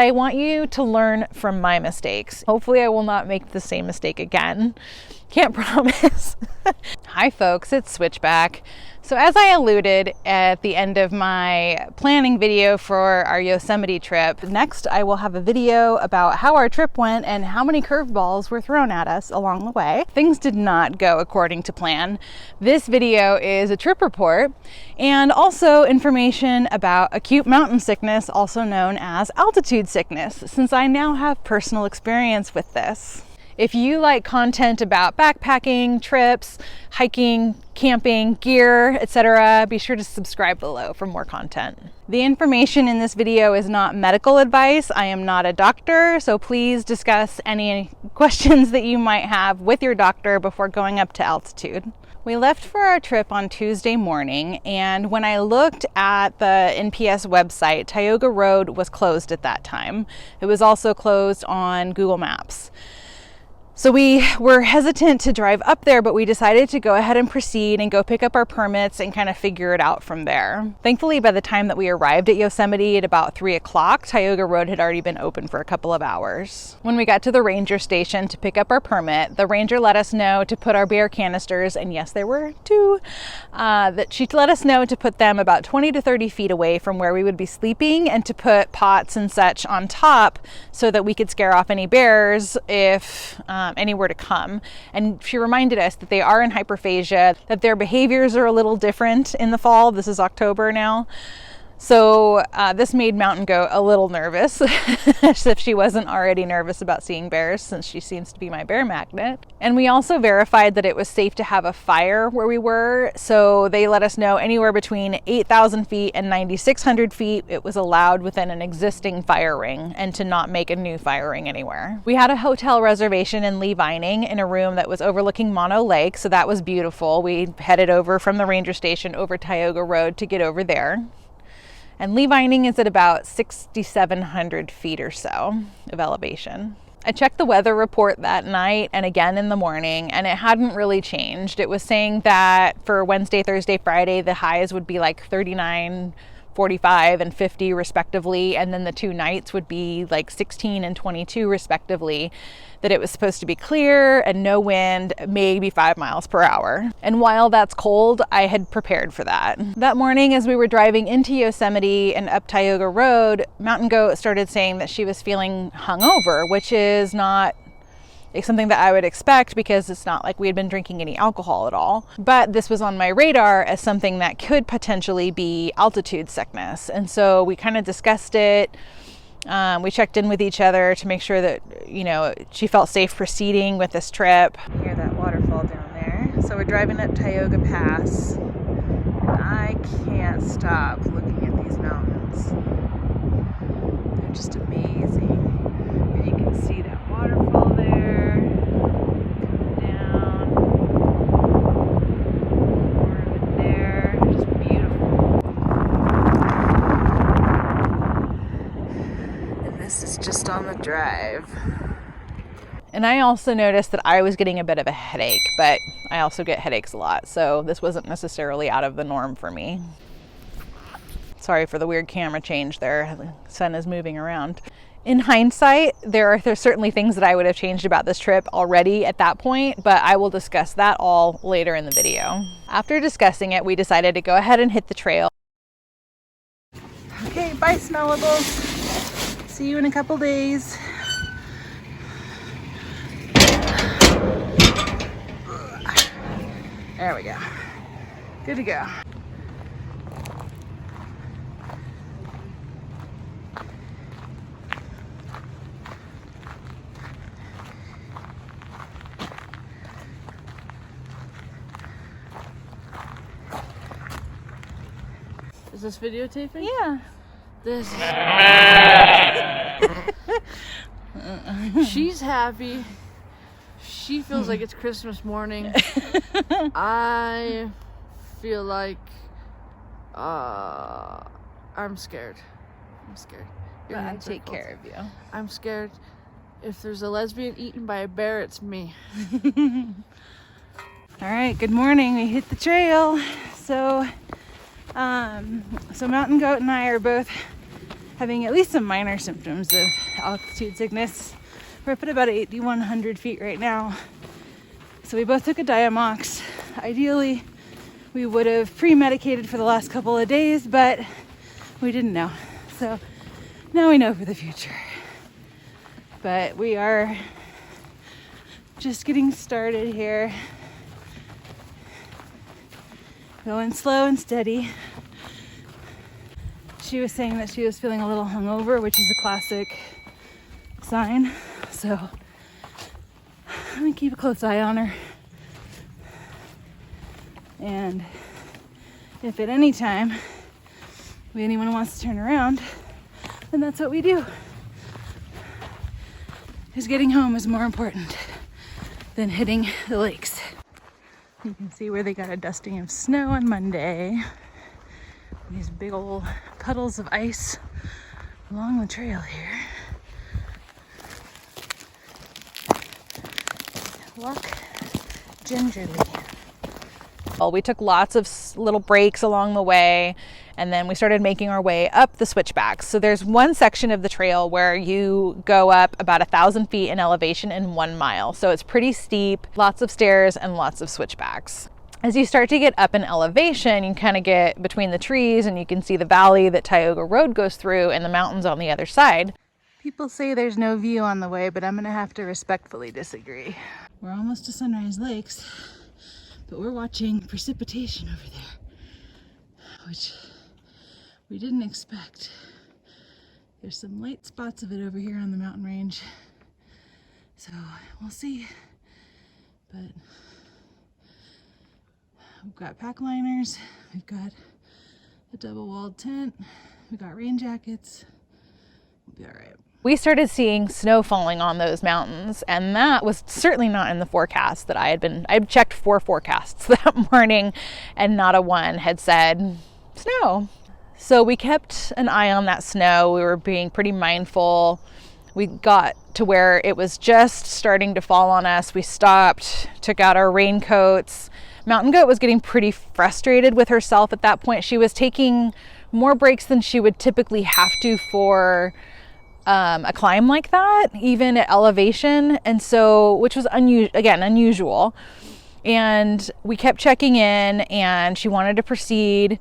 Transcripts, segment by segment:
I want you to learn from my mistakes. Hopefully I will not make the same mistake again. Can't promise. Hi folks, it's Switchback. So as I alluded at the end of my planning video for our Yosemite trip, next I will have a video about how our trip went and how many curveballs were thrown at us along the way. Things did not go according to plan. This video is a trip report and also information about acute mountain sickness, also known as altitude sickness, since I now have personal experience with this. If you like content about backpacking, trips, hiking, camping, gear, etc., be sure to subscribe below for more content. The information in this video is not medical advice. I am not a doctor, so please discuss any questions that you might have with your doctor before going up to altitude. We left for our trip on Tuesday morning, and when I looked at the NPS website, Tioga Road was closed at that time. It was also closed on Google Maps. So we were hesitant to drive up there, but we decided to go ahead and proceed and go pick up our permits and kind of figure it out from there. Thankfully, by the time that we arrived at Yosemite at about 3 o'clock, Tioga Road had already been open for a couple of hours. When we got to the ranger station to pick up our permit, the ranger let us know to put our beer canisters, and yes, there were two, that she let us know to put them about 20 to 30 feet away from where we would be sleeping and to put pots and such on top so that we could scare off any bears if any were to come. And she reminded us that they are in hyperphagia, that their behaviors are a little different in the fall. This is October now. So this made Mountain Goat a little nervous, as if she wasn't already nervous about seeing bears, since she seems to be my bear magnet. And we also verified that it was safe to have a fire where we were, so they let us know anywhere between 8,000 feet and 9,600 feet it was allowed within an existing fire ring, and to not make a new fire ring anywhere. We had a hotel reservation in Lee Vining in a room that was overlooking Mono Lake, so that was beautiful. We headed over from the ranger station over Tioga Road to get over there. And Lee Vining is at about 6,700 feet or so of elevation. I checked the weather report that night and again in the morning, and it hadn't really changed. It was saying that for Wednesday, Thursday, Friday, the highs would be like 39, 45, and 50 respectively, and then the two nights would be like 16 and 22 respectively, that it was supposed to be clear and no wind, maybe 5 miles per hour. And while that's cold, I had prepared for that. That morning, as we were driving into Yosemite and up Tioga Road, Mountain Goat started saying that she was feeling hungover, which is not something that I would expect because it's not like we had been drinking any alcohol at all. But this was on my radar as something that could potentially be altitude sickness. And so we kind of discussed it. We checked in with each other to make sure that, you know, she felt safe proceeding with this trip. You hear that waterfall down there. So we're driving up Tioga Pass, and I can't stop looking at these mountains. They're just amazing. And you can see that waterfall there, coming down, more of it there, just beautiful. This is just on the drive. And I also noticed that I was getting a bit of a headache, but I also get headaches a lot, so this wasn't necessarily out of the norm for me. Sorry for the weird camera change there. The sun is moving around. In hindsight, there's certainly things that I would have changed about this trip already at that point, but I will discuss that all later in the video. After discussing it, we decided to go ahead and hit the trail. Okay, bye smellables. See you in a couple days. There we go. Good to go. Is this videotaping? Yeah. This is... She's happy. She feels like it's Christmas morning. I feel like I'm scared. I'm scared. I take care of you. I'm scared. If there's a lesbian eaten by a bear, it's me. All right, good morning. We hit the trail. So Mountain Goat and I are both having at least some minor symptoms of altitude sickness. We're up at about 8,100 feet right now. So we both took a Diamox. Ideally, we would have pre-medicated for the last couple of days, but we didn't know. So now we know for the future. But we are just getting started here. Going slow and steady. She was saying that she was feeling a little hungover, which is a classic sign. So I'm gonna keep a close eye on her. And if at any time anyone wants to turn around, then that's what we do. Because getting home is more important than hitting the lakes. You can see where they got a dusting of snow on Monday. These big old puddles of ice along the trail here. Walk gingerly. Well, we took lots of little breaks along the way, and then we started making our way up the switchbacks. So there's one section of the trail where you go up about 1,000 feet in elevation in 1 mile. So it's pretty steep, lots of stairs and lots of switchbacks. As you start to get up in elevation, you kind of get between the trees and you can see the valley that Tioga Road goes through and the mountains on the other side. People say there's no view on the way, but I'm gonna have to respectfully disagree. We're almost to Sunrise Lakes, but we're watching precipitation over there, which we didn't expect. There's some light spots of it over here on the mountain range, so we'll see. But we've got pack liners, we've got a double-walled tent, we've got rain jackets. We'll be all right. We started seeing snow falling on those mountains, and that was certainly not in the forecast that I'd checked 4 forecasts that morning, and not a one had said snow. So we kept an eye on that snow. We were being pretty mindful. We got to where it was just starting to fall on us. We stopped, took out our raincoats. Mountain Goat was getting pretty frustrated with herself at that point. She was taking more breaks than she would typically have to for a climb like that, even at elevation, and so, which was unusual. And we kept checking in, and she wanted to proceed,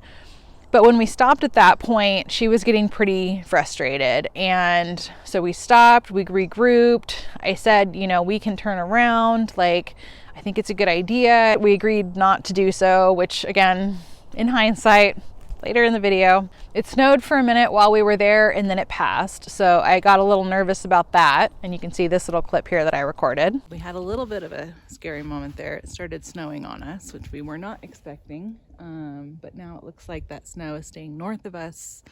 but when we stopped at that point, she was getting pretty frustrated, and so we stopped, we regrouped. I said, we can turn around, like, I think it's a good idea. We agreed not to do so, which again, in hindsight, later in the video, it snowed for a minute while we were there and then it passed. So I got a little nervous about that. And you can see this little clip here that I recorded. We had a little bit of a scary moment there. It started snowing on us, which we were not expecting. But now it looks like that snow is staying north of us.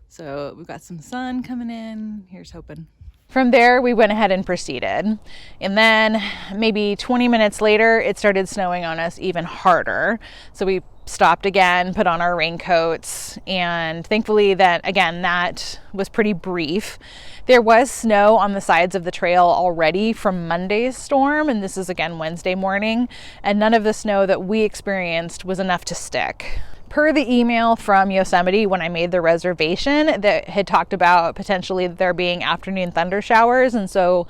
So we've got some sun coming in. Here's hoping. From there, we went ahead and proceeded. And then maybe 20 minutes later, it started snowing on us even harder. So we stopped again, put on our raincoats, and thankfully that was pretty brief. There was snow on the sides of the trail already from Monday's storm, and this is again Wednesday morning, and none of the snow that we experienced was enough to stick. Per the email from Yosemite when I made the reservation, that had talked about potentially there being afternoon thunder showers, and so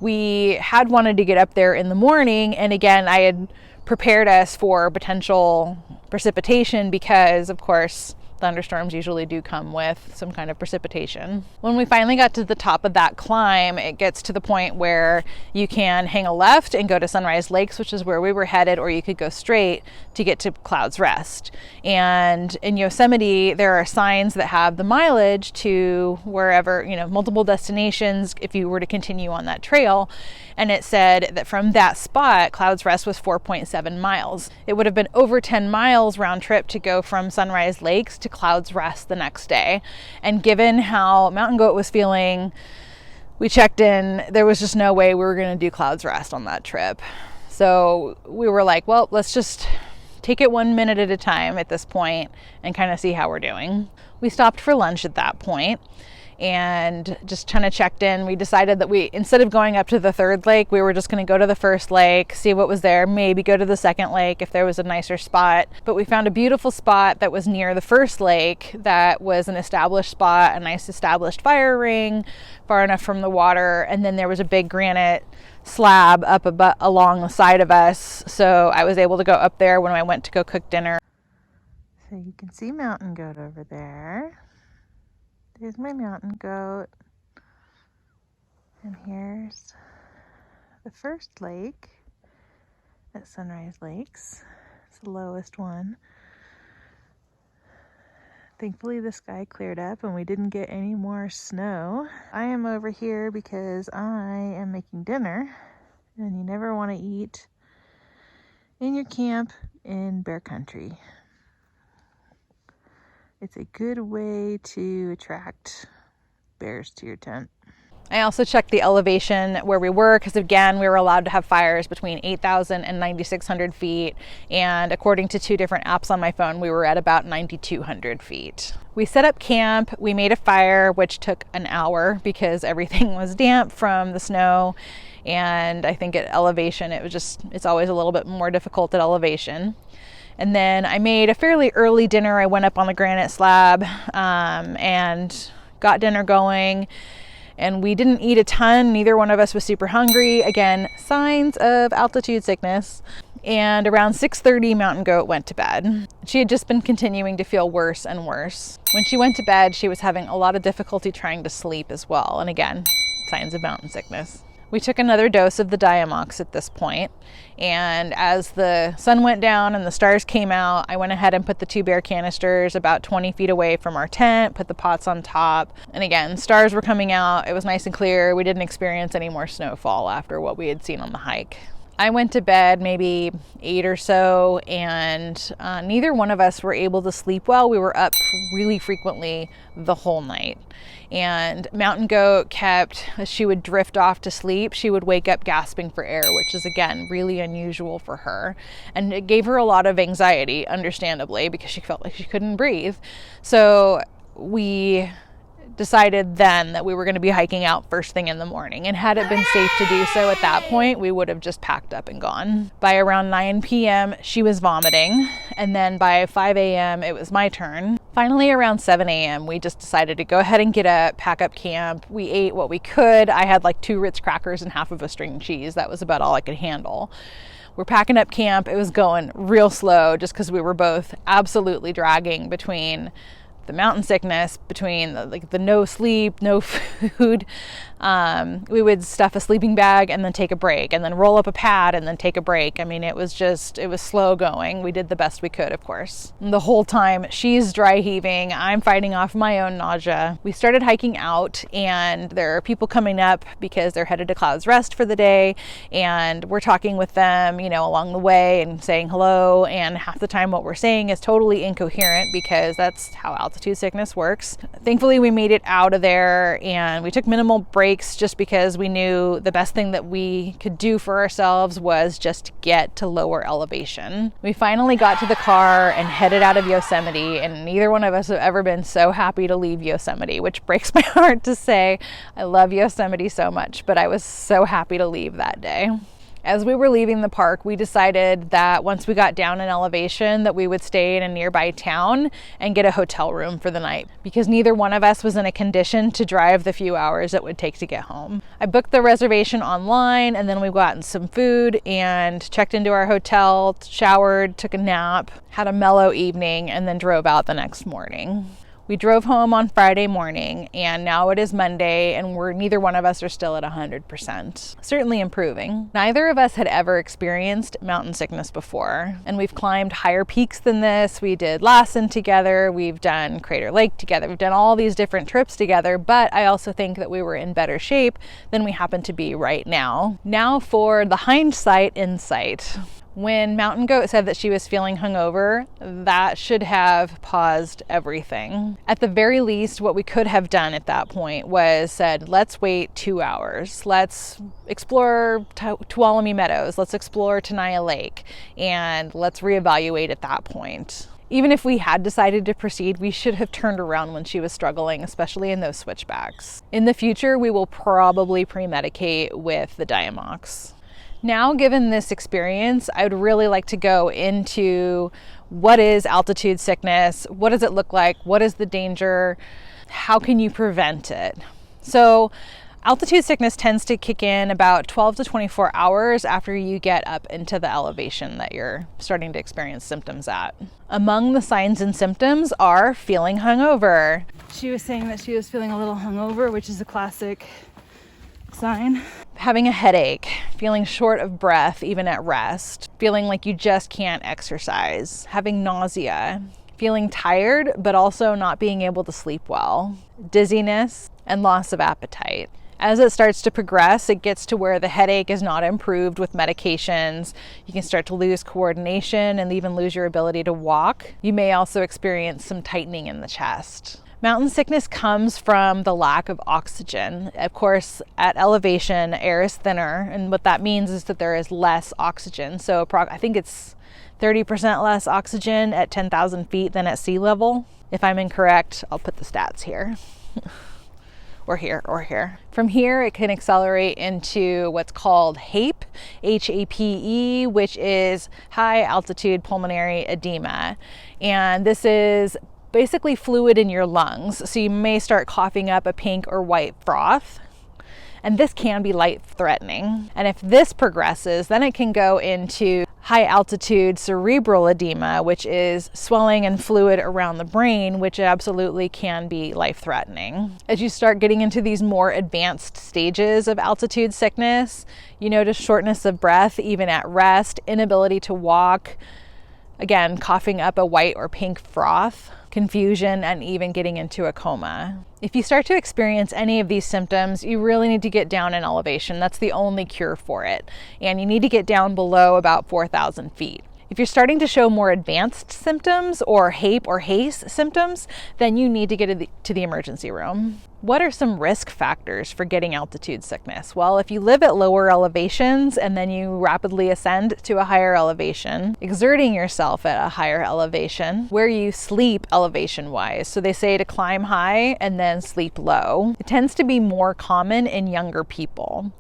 we had wanted to get up there in the morning, and again I had prepared us for potential precipitation because, of course, thunderstorms usually do come with some kind of precipitation. When we finally got to the top of that climb, it gets to the point where you can hang a left and go to Sunrise Lakes, which is where we were headed, or you could go straight to get to Clouds Rest. And in Yosemite, there are signs that have the mileage to wherever, multiple destinations if you were to continue on that trail. And it said that from that spot, Clouds Rest was 4.7 miles. It would have been over 10 miles round trip to go from Sunrise Lakes to Clouds Rest the next day. And given how Mountain Goat was feeling, we checked in, there was just no way we were going to do Clouds Rest on that trip. So we were like, well, let's just take it 1 minute at a time at this point and kind of see how we're doing. We stopped for lunch at that point. and just kind of checked in. We decided that instead of going up to the third lake, we were just going to go to the first lake, see what was there, maybe go to the second lake if there was a nicer spot. But we found a beautiful spot that was near the first lake that was an established spot, a nice established fire ring, far enough from the water, and then there was a big granite slab up along the side of us, so I was able to go up there when I went to go cook dinner. So you can see Mountain Goat over there. There's my Mountain Goat. And here's the first lake at Sunrise Lakes. It's the lowest one. Thankfully the sky cleared up and we didn't get any more snow. I am over here because I am making dinner, and you never want to eat in your camp in bear country. It's a good way to attract bears to your tent. I also checked the elevation where we were because, again, we were allowed to have fires between 8,000 and 9,600 feet. And according to 2 different apps on my phone, we were at about 9,200 feet. We set up camp. We made a fire, which took an hour because everything was damp from the snow. And I think at elevation, it's always a little bit more difficult at elevation. And then I made a fairly early dinner. I went up on the granite slab and got dinner going. And we didn't eat a ton. Neither one of us was super hungry. Again, signs of altitude sickness. And around 6:30, Mountain Goat went to bed. She had just been continuing to feel worse and worse. When she went to bed, she was having a lot of difficulty trying to sleep as well. And again, signs of mountain sickness. We took another dose of the Diamox at this point, and as the sun went down and the stars came out, I went ahead and put the 2 bear canisters about 20 feet away from our tent, put the pots on top, and again, stars were coming out. It was nice and clear. We didn't experience any more snowfall after what we had seen on the hike. I went to bed maybe 8 or so, and neither one of us were able to sleep well. We were up really frequently the whole night. And Mountain Goat as she would drift off to sleep, she would wake up gasping for air, which is, again, really unusual for her. And it gave her a lot of anxiety, understandably, because she felt like she couldn't breathe. So we decided then that we were going to be hiking out first thing in the morning. And had it been safe to do so at that point, we would have just packed up and gone. By around 9 p.m., she was vomiting. And then by 5 a.m., it was my turn. Finally, around 7 a.m., we just decided to go ahead and get up, pack up camp. We ate what we could. I had like 2 Ritz crackers and half of a string cheese. That was about all I could handle. We're packing up camp. It was going real slow just because we were both absolutely dragging between the mountain sickness, between the no sleep, no food. We would stuff a sleeping bag and then take a break, and then roll up a pad and then take a break. I mean, it was slow going. We did the best we could, of course. And the whole time she's dry heaving, I'm fighting off my own nausea. We started hiking out, and there are people coming up because they're headed to Cloud's Rest for the day, and we're talking with them, along the way and saying hello. And half the time what we're saying is totally incoherent because that's how altitude sickness works. Thankfully, we made it out of there, and we took minimal breaks just because we knew the best thing that we could do for ourselves was just get to lower elevation. We finally got to the car and headed out of Yosemite, and neither one of us have ever been so happy to leave Yosemite, which breaks my heart to say. I love Yosemite so much, but I was so happy to leave that day. As we were leaving the park, we decided that once we got down in elevation that we would stay in a nearby town and get a hotel room for the night because neither one of us was in a condition to drive the few hours it would take to get home. I booked the reservation online, and then we got some food and checked into our hotel, showered, took a nap, had a mellow evening, and then drove out the next morning. We drove home on Friday morning, and now it is Monday, and neither one of us are still at 100%. Certainly improving. Neither of us had ever experienced mountain sickness before, and we've climbed higher peaks than this. We did Lassen together, we've done Crater Lake together, we've done all these different trips together, but I also think that we were in better shape than we happen to be right now. Now for the Hindsight Insight. When Mountain Goat said that she was feeling hungover, that should have paused everything. At the very least, what we could have done at that point was said, let's wait 2 hours. Let's explore Tuolumne Meadows. Let's explore Tenaya Lake, and let's reevaluate at that point. Even if we had decided to proceed, we should have turned around when she was struggling, especially in those switchbacks. In the future, we will probably pre-medicate with the Diamox. Now, given this experience, I would really like to go into what is altitude sickness, what does it look like, what is the danger, how can you prevent it? So altitude sickness tends to kick in about 12 to 24 hours after you get up into the elevation that you're starting to experience symptoms at. Among the signs and symptoms are feeling hungover. She was saying that she was feeling a little hungover, which is a classic sign. Having a headache, feeling short of breath even at rest, feeling like you just can't exercise, having nausea, feeling tired but also not being able to sleep well, dizziness, and loss of appetite. As it starts to progress, it gets to where the headache is not improved with medications. You can start to lose coordination and even lose your ability to walk. You may also experience some tightening in the chest. Mountain sickness comes from the lack of oxygen. Of course, at elevation, air is thinner, and what that means is that there is less oxygen. So I think it's 30% less oxygen at 10,000 feet than at sea level. If I'm incorrect, I'll put the stats here. or here. From here, it can accelerate into what's called HAPE, H-A-P-E, which is high altitude pulmonary edema. And this is basically fluid in your lungs. So you may start coughing up a pink or white froth. And this can be life-threatening. And if this progresses, then it can go into high altitude cerebral edema, which is swelling and fluid around the brain, which absolutely can be life-threatening. As you start getting into these more advanced stages of altitude sickness, you notice shortness of breath, even at rest, inability to walk, again, coughing up a white or pink froth, confusion, and even getting into a coma. If you start to experience any of these symptoms, you really need to get down in elevation. That's the only cure for it. And you need to get down below about 4,000 feet. If you're starting to show more advanced symptoms or HAPE or HACE symptoms, then you need to get to the emergency room. What are some risk factors for getting altitude sickness? Well, if you live at lower elevations and then you rapidly ascend to a higher elevation, exerting yourself at a higher elevation, where you sleep elevation-wise. So they say to climb high and then sleep low. It tends to be more common in younger people.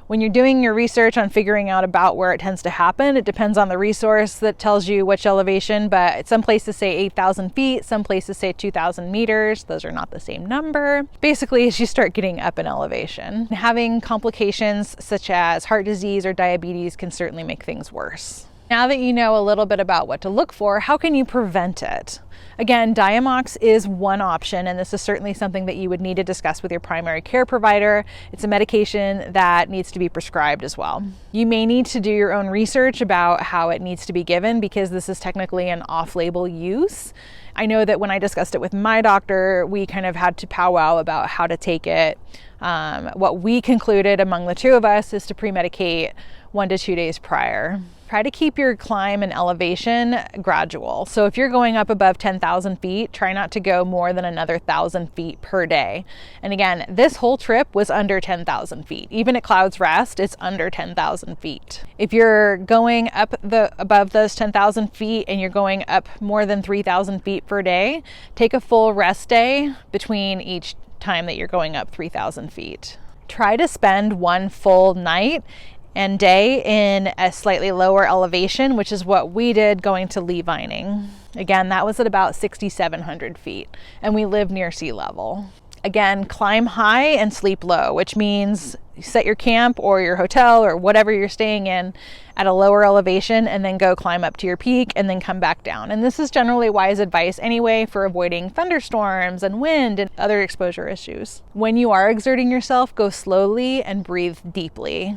When you're doing your research on figuring out about where it tends to happen, it depends on the resource that tells you which elevation, but some places say 8,000 feet, some places say 2,000 meters. Those are not the same number. Basically, as you start getting up in elevation, having complications such as heart disease or diabetes can certainly make things worse. Now that you know a little bit about what to look for, how can you prevent it? Again, Diamox is one option, and this is certainly something that you would need to discuss with your primary care provider. It's a medication that needs to be prescribed as well. You may need to do your own research about how it needs to be given because this is technically an off-label use. I know that when I discussed it with my doctor, we kind of had to powwow about how to take it. What we concluded among the two of us is to pre-medicate 1 to 2 days prior. Try to keep your climb and elevation gradual. So if you're going up above 10,000 feet, try not to go more than another 1,000 feet per day. And again, this whole trip was under 10,000 feet. Even at Cloud's Rest, it's under 10,000 feet. If you're going up above those 10,000 feet and you're going up more than 3,000 feet per day, take a full rest day between each time that you're going up 3,000 feet. Try to spend one full night and day in a slightly lower elevation, which is what we did going to Levining. Again, that was at about 6,700 feet, and we live near sea level. Again, climb high and sleep low, which means you set your camp or your hotel or whatever you're staying in at a lower elevation and then go climb up to your peak and then come back down. And this is generally wise advice anyway for avoiding thunderstorms and wind and other exposure issues. When you are exerting yourself, go slowly and breathe deeply.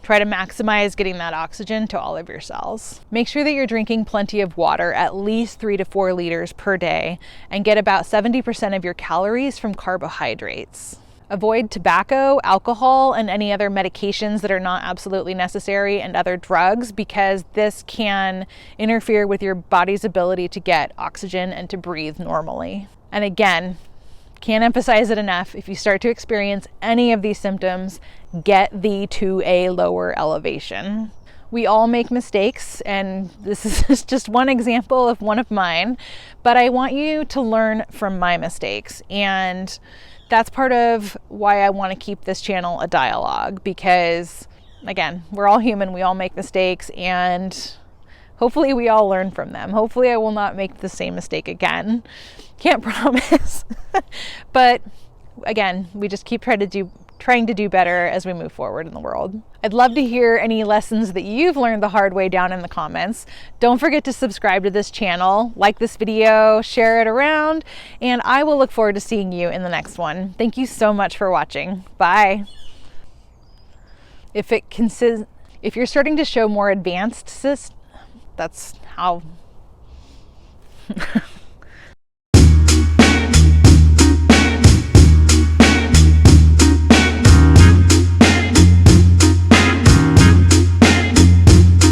Try to maximize getting that oxygen to all of your cells. Make sure that you're drinking plenty of water, at least 3 to 4 liters per day, and get about 70% of your calories from carbohydrates. Avoid tobacco, alcohol, and any other medications that are not absolutely necessary and other drugs because this can interfere with your body's ability to get oxygen and to breathe normally. And again, can't emphasize it enough. If you start to experience any of these symptoms, get thee to a lower elevation. We all make mistakes, and this is just one example of one of mine, but I want you to learn from my mistakes. And that's part of why I want to keep this channel a dialogue, because again, we're all human, we all make mistakes, and hopefully we all learn from them. Hopefully I will not make the same mistake again. Can't promise. But again, we just keep trying to do better as we move forward in the world. I'd love to hear any lessons that you've learned the hard way down in the comments. Don't forget to subscribe to this channel, like this video, share it around, and I will look forward to seeing you in the next one. Thank you so much for watching. Bye. If you're starting to show more advanced cysts, that's how